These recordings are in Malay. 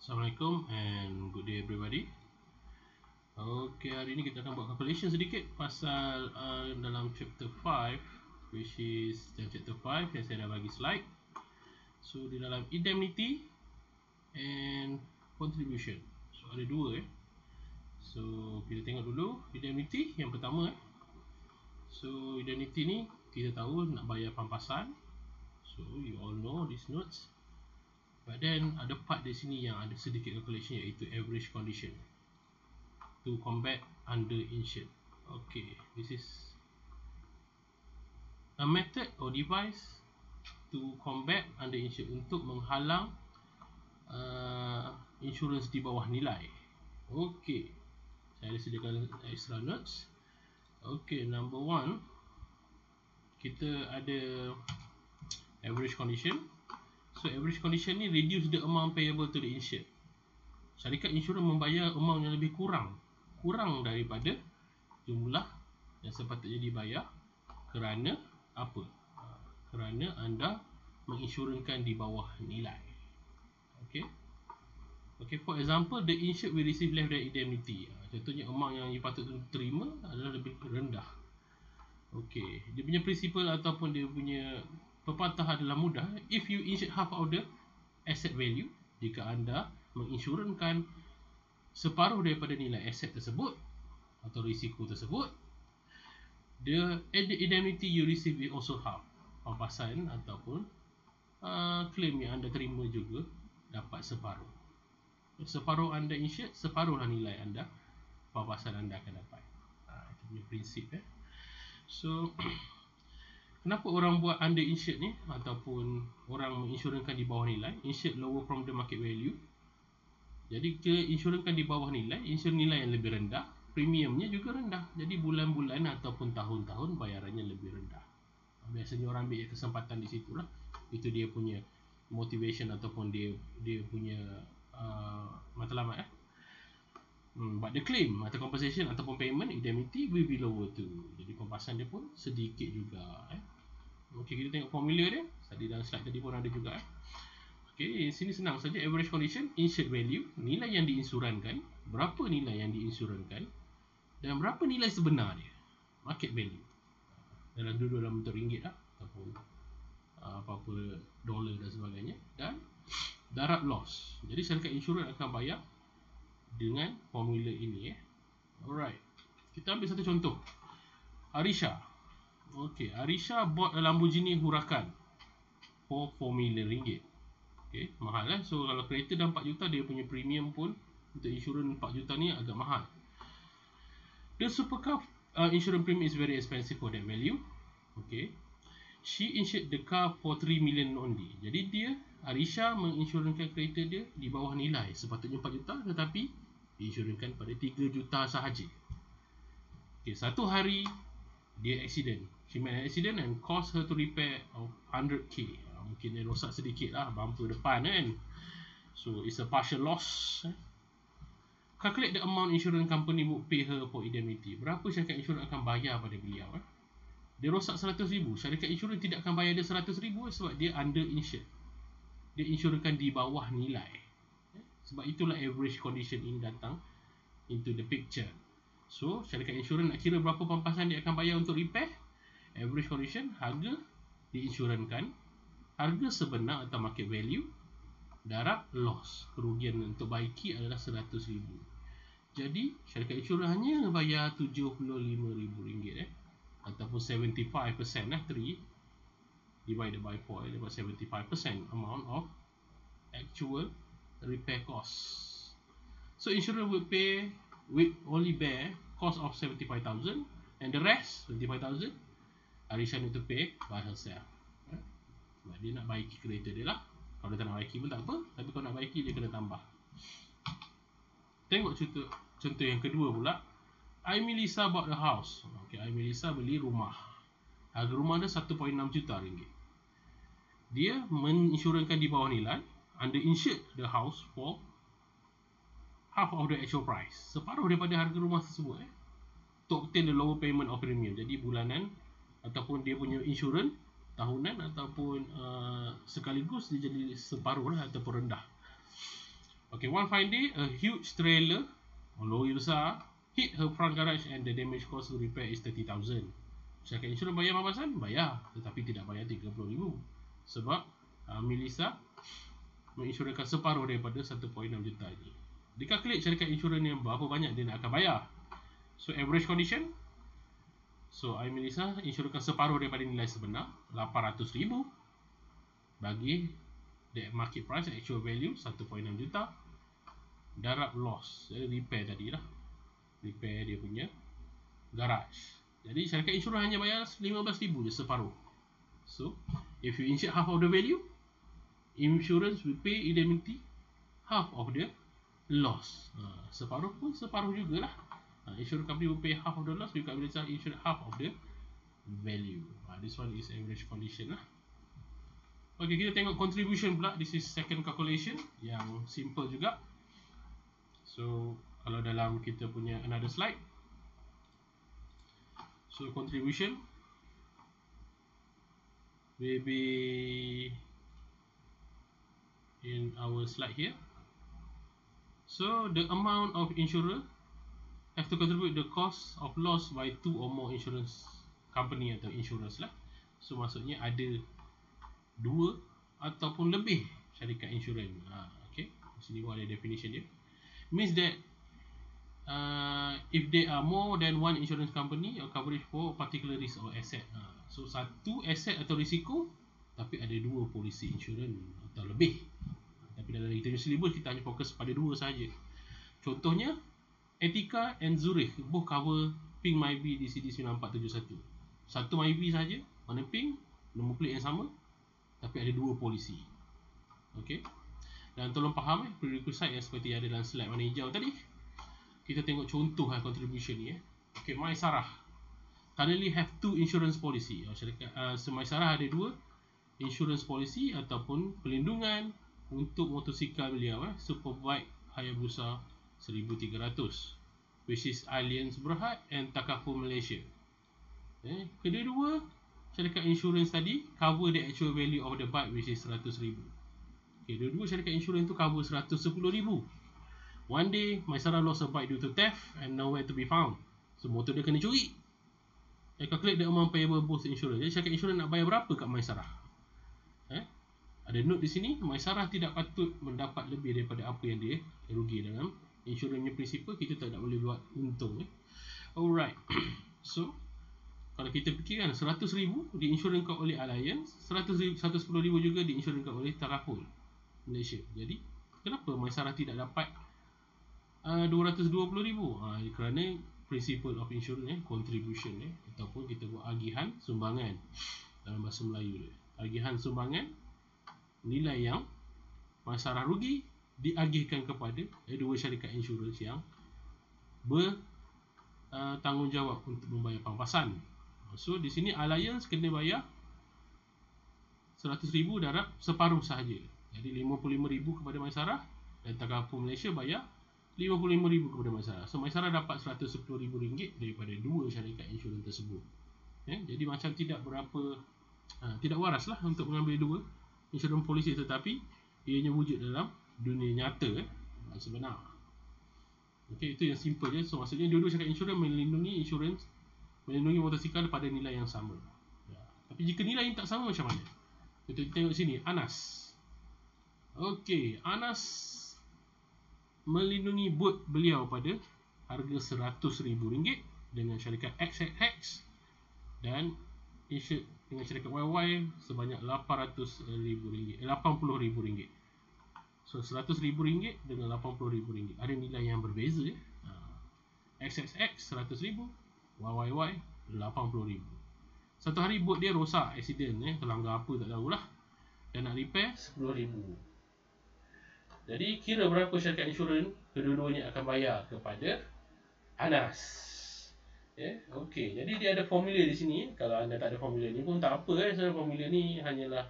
Assalamualaikum and good day everybody. Okay, hari ni kita akan buat calculation sedikit pasal dalam chapter 5, which is chapter 5 yang saya dah bagi slide. So di dalam indemnity and contribution. So ada dua So kita tengok dulu indemnity yang pertama So indemnity ni kita tahu nak bayar pampasan. So you all know these notes. But then ada part di sini yang ada sedikit calculation, iaitu average condition to combat underinsured. Okay, this is a method or device to combat underinsured, untuk menghalang insurans di bawah nilai. Okay, saya ada sediakan extra notes. Okay, number one, kita ada average condition. So average condition ni reduce the amount payable to the insured. Syarikat insurans membayar amount yang lebih kurang daripada jumlah yang sepatutnya dibayar. Kerana apa? Kerana anda menginsurankan di bawah nilai. Okay, for example, the insured will receive less than indemnity. Contohnya amount yang you patut terima adalah lebih rendah. Okay, dia punya principle ataupun dia punya pepatah adalah mudah. If you insure half of the asset value, jika anda menginsurankan separuh daripada nilai aset tersebut atau risiko tersebut, the indemnity you receive is also half. Pampasan ataupun claim yang anda terima juga dapat separuh. Separuh anda insured, separuhlah nilai anda, pampasan anda akan dapat. Itu punya prinsip So kenapa orang buat underinsured ni, ataupun orang menginsurankan di bawah nilai? Insured lower from the market value. Jadi kita insurankan di bawah nilai, insure nilai yang lebih rendah, premiumnya juga rendah. Jadi bulan-bulan ataupun tahun-tahun bayarannya lebih rendah. Biasanya orang ambil kesempatan di situ lah. Itu dia punya motivation ataupun dia punya matlamat But the claim atau compensation ataupun payment indemnity will be lower too. Jadi pampasan dia pun sedikit juga Okay, kita tengok formula dia. Tadi dalam slide tadi pun ada juga Okay, sini senang saja. Average condition, insured value, nilai yang diinsurankan, berapa nilai yang diinsurankan, dan berapa nilai sebenar dia, market value. Dalam bentuk ringgit ataupun apa-apa dolar dan sebagainya. Dan darat loss. Jadi syarikat insurans akan bayar dengan formula ini Alright, kita ambil satu contoh. Arisha. Okay, Arisha bought a Lamborghini Huracan for 4 million ringgit. Okay, mahal So kalau kereta dah 4 juta, dia punya premium pun untuk insurans 4 juta ni agak mahal. The supercar insurance premium is very expensive for that value. Okay, she insured the car for 3 million only. Jadi dia, Arisha, menginsurankan kereta dia di bawah nilai. Sepatutnya 4 juta, tetapi diinsurankan pada 3 juta sahaja. Okay, satu hari dia accident. She met an accident and cost her to repair of 100k. Mungkin dia rosak sedikit bumper depan So it's a partial loss. Calculate the amount insurance company would pay her for indemnity. Berapa syarikat insurans akan bayar pada beliau Dia rosak 100,000. Syarikat insurans tidak akan bayar dia 100,000 sebab dia underinsured. Dia insurankan di bawah nilai. Sebab itulah average condition ini datang into the picture. So syarikat insurans nak kira berapa pampasan dia akan bayar untuk repair. Average condition, harga diinsurankan, harga sebenar atau market value, darab loss, kerugian untuk baiki adalah 100,000. Jadi syarikat insurans hanya bayar 75,000 ringgit ataupun 75% 3 divided by 4 dapat 75% amount of actual repair cost. So insurance will only bear cost of 75,000, and the rest 25,000 Arisha need to pay by herself. Sebab dia nak baiki kereta dia lah. Kalau dia tak nak baiki pun tak apa, tapi kalau nak baiki dia kena tambah. Tengok contoh yang kedua pula. Melissa bought a house. Okay, Melissa beli rumah. Harga rumah dia 1.6 juta ringgit. Dia menginsurankan di bawah nilai, underinsured the house for half of the actual price, separuh daripada harga rumah tersebut to obtain the lower payment of premium. Jadi bulanan ataupun dia punya insurans tahunan ataupun sekaligus dia jadi separuh ataupun rendah. Okay, one fine day, a huge trailer, lori besar, hit her front garage and the damage cost to repair is 30,000. Syarikat insurans bayar mambasan? Bayar, tetapi tidak bayar 30,000. Sebab Melissa menginsurkan separuh daripada 1.6 juta ini. Dikalkulate syarikat insurans yang berapa banyak dia nak akan bayar. So average condition, so Melissa insurkan separuh daripada nilai sebenar, 800,000 bagi the market price actual value 1.6 juta darab loss, jadi repair tadi lah, repair dia punya garage. Jadi syarikat insurans hanya bayar 15,000 je, separuh. So if you insure half of the value, insurance will pay indemnity half of the loss. Separuh pun separuh jugalah. Insurance company will pay half of the loss, you can insure half of the value. This one is average condition lah. Okay, kita tengok contribution pula. This is second calculation yang simple juga. So kalau dalam kita punya another slide, so contribution will be in our slide here. So the amount of insurer have to contribute the cost of loss by 2 or more insurance company atau insurance lah. So maksudnya ada 2 ataupun lebih syarikat insurans. Okay, sini pun ada definition dia. Means that if there are more than one insurance company or coverage for particular risk or asset. So satu asset atau risiko, tapi ada 2 polisi insurans atau lebih. Tapi dalam kita syllabus kita hanya fokus pada 2 saja. Contohnya Etika and Zurich both cover Pink Myvi DCD 9471. Satu Myvi saja, warna pink, nombor plate yang sama, tapi ada 2 polisi. Okey. Dan tolong faham prerequisite yang seperti ada dalam slide warna hijau tadi. Kita tengok contoh contribution ni. Okey, Maisarah currently have 2 insurance policy. So Maisarah ada 2 insurance policy ataupun pelindungan untuk motosikal beliau, Superbike Hayabusa 1300, which is Allianz Berhad and Takaful Malaysia. Kedua-dua syarikat insurans tadi cover the actual value of the bike, which is 100,000. Okay, dua-dua syarikat insurans tu cover 110,000. One day Maisarah lost a bike due to theft and nowhere to be found. So motor dia kena curi. Calculate the amount payable both insurance. Jadi syarikat insurans nak bayar berapa kat Maisarah? Ada note di sini, Maisarah tidak patut mendapat lebih daripada apa yang dia rugi. Dalam insurans prinsipal, kita tak boleh buat untung. Alright. So kalau kita fikirkan 100,000 diinsurans oleh Allianz, 110,000 juga diinsurans oleh Takaful Malaysia. Jadi kenapa Maisarah tidak dapat 220,000? Kerana principle of insurance, contribution, ataupun kita buat agihan sumbangan dalam bahasa Melayu dia. Agihan sumbangan, nilai yang Maisarah rugi diagihkan kepada dua syarikat insurans yang bertanggungjawab untuk membayar pampasan. So di sini Allianz kena bayar 100,000 darab separuh sahaja. Jadi 55,000 kepada Maisarah dan Takaful Malaysia bayar 55,000 kepada Maisarah. So Maisarah dapat RM110,000 daripada dua syarikat insurans tersebut. Jadi macam tidak berapa tidak waras lah untuk mengambil dua insurans polisi, tetapi ianya wujud dalam dunia nyata sebenar. Okey, itu yang simple je. So maksudnya dua-dua syarikat insurans melindungi motosikal pada nilai yang sama. Tapi jika nilai yang tak sama macam mana? Kita tengok sini, Anas. Okey, Anas melindungi bot beliau pada harga RM100,000 dengan syarikat XXX dan insured dengan syarikat YY sebanyak RM80,000. So RM100,000 dengan RM80,000 ada nilai yang berbeza. XXX RM100,000, YYY RM80,000. Satu hari bot dia rosak, accident, terlanggar apa tak tahulah, dan nak repair RM10,000. Jadi kira berapa syarikat insurans kedua-duanya akan bayar kepada Anas. Okey, jadi dia ada formula di sini. Kalau anda tak ada formula ni pun tak apa, sebab formula ni hanyalah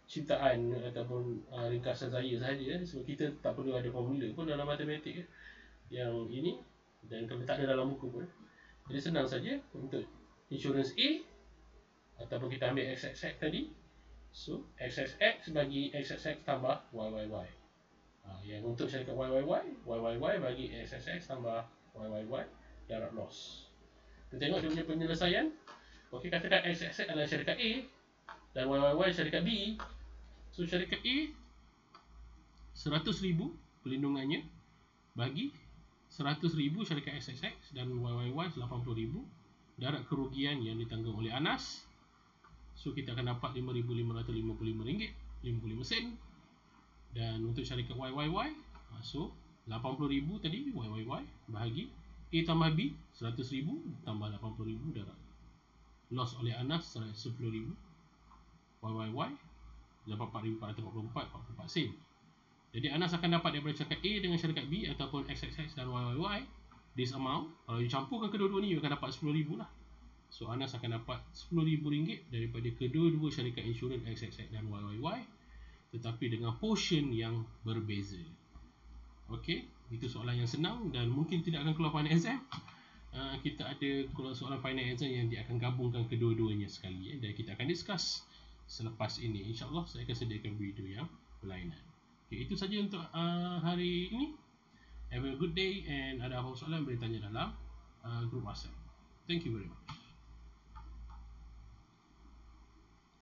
ciptaan ataupun ringkasan saya sahaja. Sebab kita tak perlu ada formula pun dalam matematik yang ini, dan kalau tak ada dalam buku pun. Jadi senang saja untuk insurans A ataupun kita ambil XXX tadi. So XXX bagi XXX tambah YYY. Yang untuk syarikat YYY bagi XXX tambah YYY darab loss. Kita tengok dia punya penyelesaian. Okey, katakan XXX adalah syarikat A dan YYY syarikat B. So syarikat A 100,000 pelindungannya bagi 100,000 syarikat XXX dan YYY 80,000 darab kerugian yang ditanggung oleh Anas. So kita akan dapat RM5,555.55. Dan untuk syarikat YYY, so 80,000 tadi YYY bahagi A tambah B 100,000 tambah 80,000 darab loss oleh Anas 10,000 YYY dapat 4,444 sen. Jadi Anas akan dapat daripada syarikat A dengan syarikat B ataupun XXX dan YYY this amount. Kalau dicampurkan kedua-dua ni, you akan dapat 10,000 lah. So Anas akan dapat RM10,000 daripada kedua-dua syarikat insurans XXX dan YYY, tetapi dengan portion yang berbeza. Okey, itu soalan yang senang dan mungkin tidak akan keluar final exam. Kita ada keluar soalan final exam yang dia akan gabungkan kedua-duanya sekali, dan kita akan discuss selepas ini. InsyaAllah saya akan sediakan video yang berlainan. Okay, itu saja untuk hari ini. Have a good day, and ada apa soalan boleh tanya dalam group WhatsApp. Thank you very much.